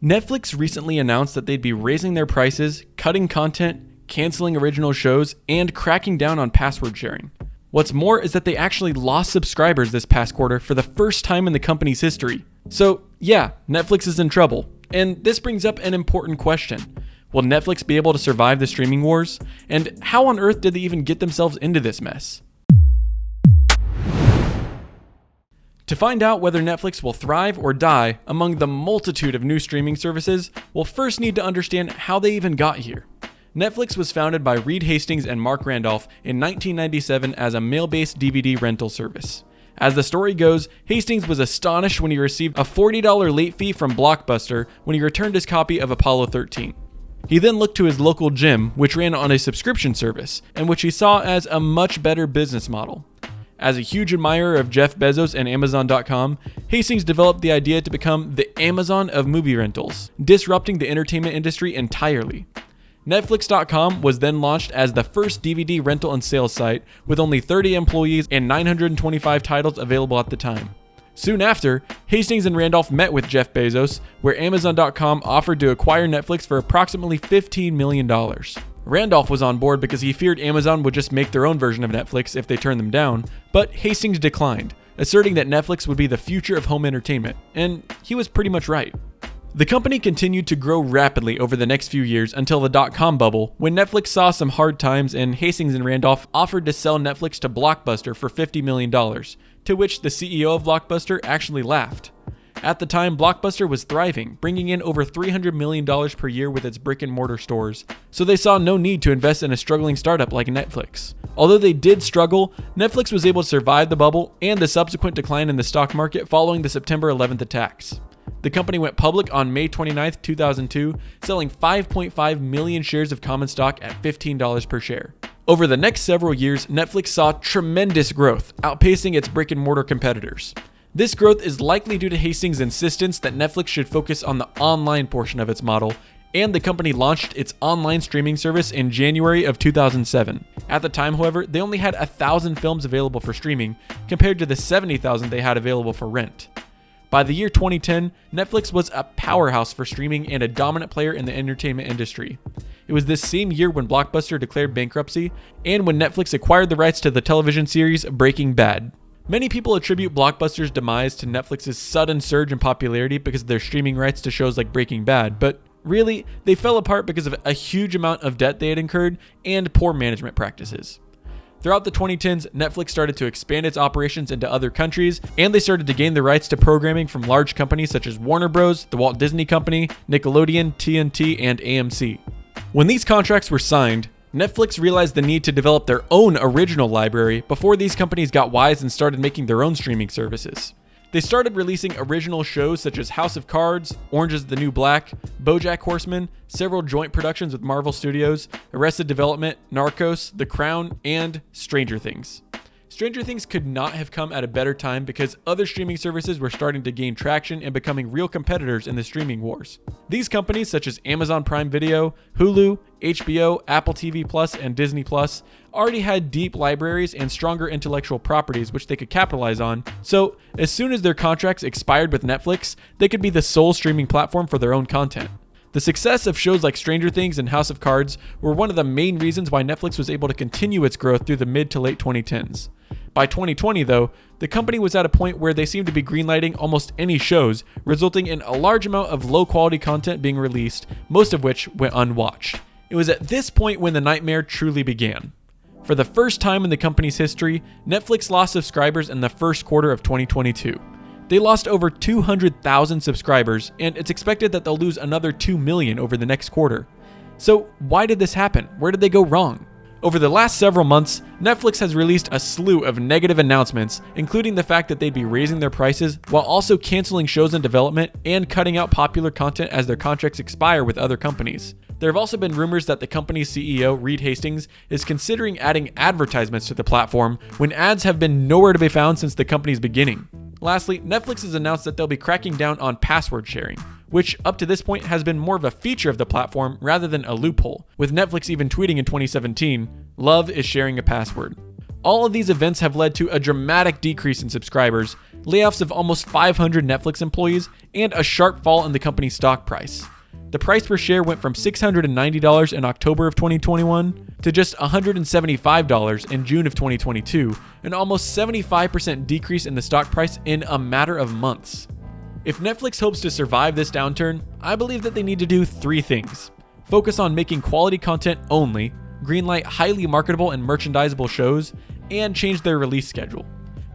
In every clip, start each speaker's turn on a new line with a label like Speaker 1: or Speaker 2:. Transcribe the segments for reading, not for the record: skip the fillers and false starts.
Speaker 1: Netflix recently announced that they'd be raising their prices, cutting content, canceling original shows, and cracking down on password sharing. What's more is that they actually lost subscribers this past quarter for the first time in the company's history. So yeah, Netflix is in trouble. And this brings up an important question. Will Netflix be able to survive the streaming wars? And how on earth did they even get themselves into this mess? To find out whether Netflix will thrive or die among the multitude of new streaming services, we'll first need to understand how they even got here. Netflix was founded by Reed Hastings and Mark Randolph in 1997 as a mail-based DVD rental service. As the story goes, Hastings was astonished when he received a $40 late fee from Blockbuster when he returned his copy of Apollo 13. He then looked to his local gym, which ran on a subscription service, and which he saw as a much better business model. As a huge admirer of Jeff Bezos and Amazon.com, Hastings developed the idea to become the Amazon of movie rentals, disrupting the entertainment industry entirely. Netflix.com was then launched as the first DVD rental and sales site, with only 30 employees and 925 titles available at the time. Soon after, Hastings and Randolph met with Jeff Bezos, where Amazon.com offered to acquire Netflix for approximately $15 million. Randolph was on board because he feared Amazon would just make their own version of Netflix if they turned them down, but Hastings declined, asserting that Netflix would be the future of home entertainment, and he was pretty much right. The company continued to grow rapidly over the next few years until the .com bubble, when Netflix saw some hard times and Hastings and Randolph offered to sell Netflix to Blockbuster for $50 million, to which the CEO of Blockbuster actually laughed. At the time, Blockbuster was thriving, bringing in over $300 million per year with its brick-and-mortar stores, so they saw no need to invest in a struggling startup like Netflix. Although they did struggle, Netflix was able to survive the bubble and the subsequent decline in the stock market following the September 11th attacks. The company went public on May 29, 2002, selling 5.5 million shares of common stock at $15 per share. Over the next several years, Netflix saw tremendous growth, outpacing its brick-and-mortar competitors. This growth is likely due to Hastings' insistence that Netflix should focus on the online portion of its model, and the company launched its online streaming service in January of 2007. At the time, however, they only had 1,000 films available for streaming, compared to the 70,000 they had available for rent. By the year 2010, Netflix was a powerhouse for streaming and a dominant player in the entertainment industry. It was this same year when Blockbuster declared bankruptcy, and when Netflix acquired the rights to the television series Breaking Bad. Many people attribute Blockbuster's demise to Netflix's sudden surge in popularity because of their streaming rights to shows like Breaking Bad, but really, they fell apart because of a huge amount of debt they had incurred and poor management practices. Throughout the 2010s, Netflix started to expand its operations into other countries, and they started to gain the rights to programming from large companies such as Warner Bros., the Walt Disney Company, Nickelodeon, TNT, and AMC. When these contracts were signed, Netflix realized the need to develop their own original library before these companies got wise and started making their own streaming services. They started releasing original shows such as House of Cards, Orange is the New Black, BoJack Horseman, several joint productions with Marvel Studios, Arrested Development, Narcos, The Crown, and Stranger Things. Stranger Things could not have come at a better time because other streaming services were starting to gain traction and becoming real competitors in the streaming wars. These companies such as Amazon Prime Video, Hulu, HBO, Apple TV Plus, and Disney Plus already had deep libraries and stronger intellectual properties which they could capitalize on, so as soon as their contracts expired with Netflix, they could be the sole streaming platform for their own content. The success of shows like Stranger Things and House of Cards were one of the main reasons why Netflix was able to continue its growth through the mid to late 2010s. By 2020, though, the company was at a point where they seemed to be greenlighting almost any shows, resulting in a large amount of low-quality content being released, most of which went unwatched. It was at this point when the nightmare truly began. For the first time in the company's history, Netflix lost subscribers in the first quarter of 2022. They lost over 200,000 subscribers, and it's expected that they'll lose another 2 million over the next quarter. So why did this happen? Where did they go wrong? Over the last several months, Netflix has released a slew of negative announcements, including the fact that they'd be raising their prices while also canceling shows in development and cutting out popular content as their contracts expire with other companies. There have also been rumors that the company's CEO, Reed Hastings, is considering adding advertisements to the platform when ads have been nowhere to be found since the company's beginning. Lastly, Netflix has announced that they'll be cracking down on password sharing, which up to this point has been more of a feature of the platform rather than a loophole, with Netflix even tweeting in 2017, "Love is sharing a password." All of these events have led to a dramatic decrease in subscribers, layoffs of almost 500 Netflix employees, and a sharp fall in the company's stock price. The price per share went from $690 in October of 2021 to just $175 in June of 2022, an almost 75% decrease in the stock price in a matter of months. If Netflix hopes to survive this downturn, I believe that they need to do 3 things. Focus on making quality content only, greenlight highly marketable and merchandisable shows, and change their release schedule.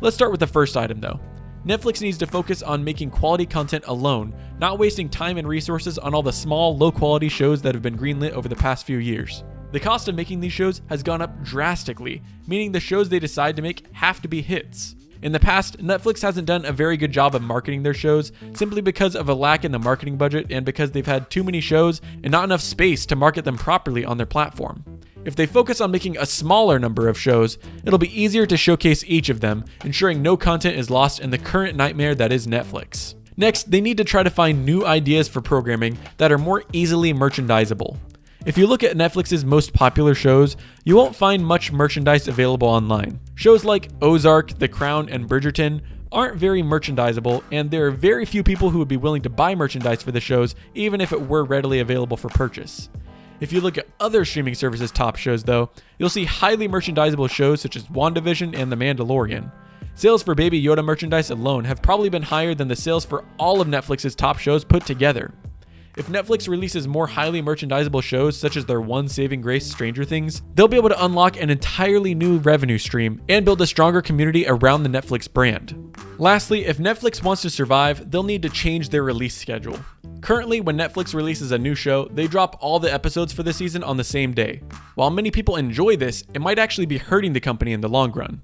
Speaker 1: Let's start with the first item though. Netflix needs to focus on making quality content alone, not wasting time and resources on all the small, low-quality shows that have been greenlit over the past few years. The cost of making these shows has gone up drastically, meaning the shows they decide to make have to be hits. In the past, Netflix hasn't done a very good job of marketing their shows simply because of a lack in the marketing budget and because they've had too many shows and not enough space to market them properly on their platform. If they focus on making a smaller number of shows, it'll be easier to showcase each of them, ensuring no content is lost in the current nightmare that is Netflix. Next, they need to try to find new ideas for programming that are more easily merchandisable. If you look at Netflix's most popular shows, you won't find much merchandise available online. Shows like Ozark, The Crown, and Bridgerton aren't very merchandisable, and there are very few people who would be willing to buy merchandise for the shows even if it were readily available for purchase. If you look at other streaming services' top shows though, you'll see highly merchandisable shows such as WandaVision and The Mandalorian. Sales for Baby Yoda merchandise alone have probably been higher than the sales for all of Netflix's top shows put together. If Netflix releases more highly merchandisable shows such as their one saving grace, Stranger Things, they'll be able to unlock an entirely new revenue stream and build a stronger community around the Netflix brand. Lastly, if Netflix wants to survive, they'll need to change their release schedule. Currently, when Netflix releases a new show, they drop all the episodes for the season on the same day. While many people enjoy this, it might actually be hurting the company in the long run.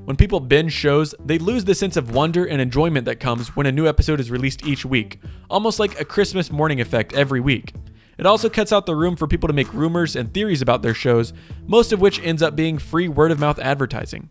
Speaker 1: When people binge shows, they lose the sense of wonder and enjoyment that comes when a new episode is released each week, almost like a Christmas morning effect every week. It also cuts out the room for people to make rumors and theories about their shows, most of which ends up being free word-of-mouth advertising.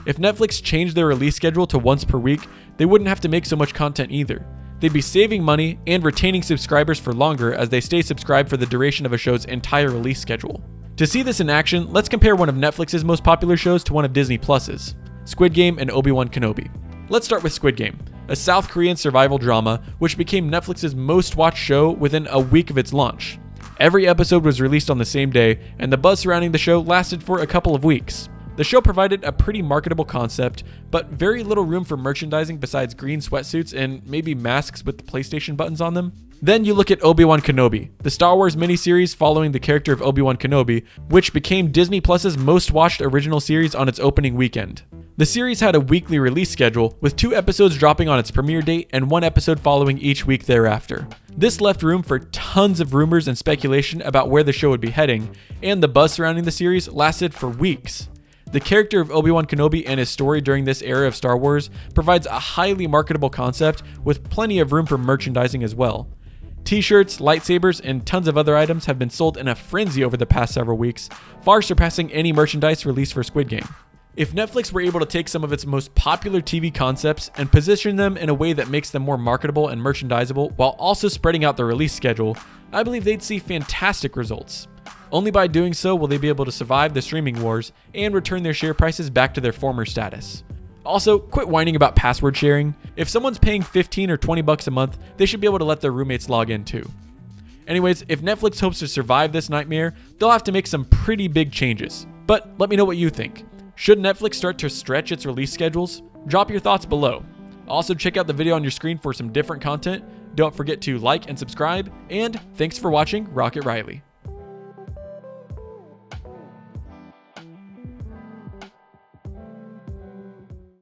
Speaker 1: If Netflix changed their release schedule to once per week, they wouldn't have to make so much content either. They'd be saving money and retaining subscribers for longer as they stay subscribed for the duration of a show's entire release schedule. To see this in action, let's compare one of Netflix's most popular shows to one of Disney Plus's, Squid Game and Obi-Wan Kenobi. Let's start with Squid Game, a South Korean survival drama which became Netflix's most watched show within a week of its launch. Every episode was released on the same day, and the buzz surrounding the show lasted for a couple of weeks. The show provided a pretty marketable concept, but very little room for merchandising besides green sweatsuits and maybe masks with the PlayStation buttons on them. Then you look at Obi-Wan Kenobi, the Star Wars miniseries following the character of Obi-Wan Kenobi, which became Disney Plus's most watched original series on its opening weekend. The series had a weekly release schedule, with 2 episodes dropping on its premiere date and 1 episode following each week thereafter. This left room for tons of rumors and speculation about where the show would be heading, and the buzz surrounding the series lasted for weeks. The character of Obi-Wan Kenobi and his story during this era of Star Wars provides a highly marketable concept with plenty of room for merchandising as well. T-shirts, lightsabers, and tons of other items have been sold in a frenzy over the past several weeks, far surpassing any merchandise released for Squid Game. If Netflix were able to take some of its most popular TV concepts and position them in a way that makes them more marketable and merchandisable while also spreading out their release schedule, I believe they'd see fantastic results. Only by doing so will they be able to survive the streaming wars and return their share prices back to their former status. Also, quit whining about password sharing. If someone's paying $15 or $20 a month, they should be able to let their roommates log in too. Anyways, if Netflix hopes to survive this nightmare, they'll have to make some pretty big changes. But let me know what you think. Should Netflix start to stretch its release schedules? Drop your thoughts below. Also, check out the video on your screen for some different content. Don't forget to like and subscribe, and thanks for watching Rocket Riley.